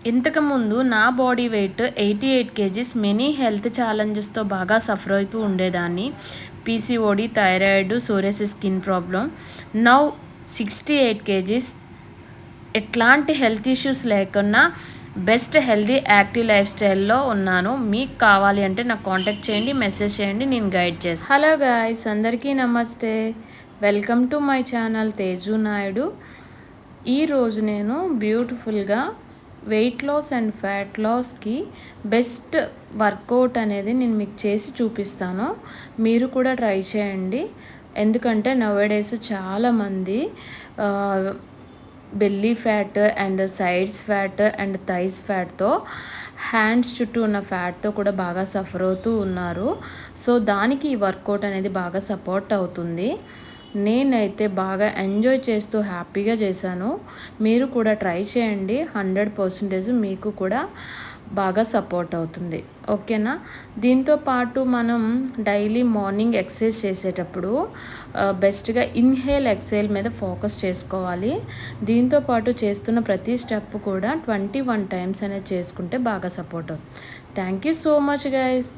ఇంతకుముందు నా body weight 88 kgs. Many health ఛాలెంజెస్తో బాగా సఫర్ అవుతూ ఉండేదాన్ని. PCOD, thyroid, psoriasis, skin problem. Now 68 kgs. ఎట్లాంటి హెల్త్ ఇష్యూస్ లేకున్నా బెస్ట్ హెల్తీ యాక్టివ్ లైఫ్ స్టైల్లో ఉన్నాను. మీకు కావాలి అంటే నాకు కాంటాక్ట్ చేయండి, మెసేజ్ చేయండి, నేను గైడ్ చేస్తాను. హలో గాయ్స్, అందరికీ నమస్తే. Welcome to my channel Teju Naidu. ఈరోజు నేను బ్యూటిఫుల్గా వెయిట్ లాస్ అండ్ ఫ్యాట్ లాస్కి బెస్ట్ వర్కౌట్ అనేది నేను మీకు చేసి చూపిస్తాను. మీరు కూడా ట్రై చేయండి. ఎందుకంటే నవేడేస్ చాలామంది belly fat and sides fat and thighs ఫ్యాట్తో, హ్యాండ్స్ చుట్టూ ఉన్న ఫ్యాట్తో కూడా బాగా సఫర్ అవుతూ ఉన్నారు. సో దానికి ఈ వర్కౌట్ అనేది బాగా సపోర్ట్ అవుతుంది. నేనైతే బాగా ఎంజాయ్ చేస్తూ హ్యాపీగా చేశాను. మీరు కూడా ట్రై చేయండి. 100% మీకు కూడా బాగా సపోర్ట్ అవుతుంది. ఓకేనా? దీంతో పాటు మనం డైలీ మార్నింగ్ ఎక్సర్సైజ్ చేసేటప్పుడు బెస్ట్గా ఇన్హేల్ ఎక్సేల్ మీద ఫోకస్ చేసుకోవాలి. దీంతో పాటు చేస్తున్న ప్రతి స్టెప్ కూడా 21 టైమ్స్ అనేది చేసుకుంటే బాగా సపోర్ట్ అవుతుంది. Thank you so much guys.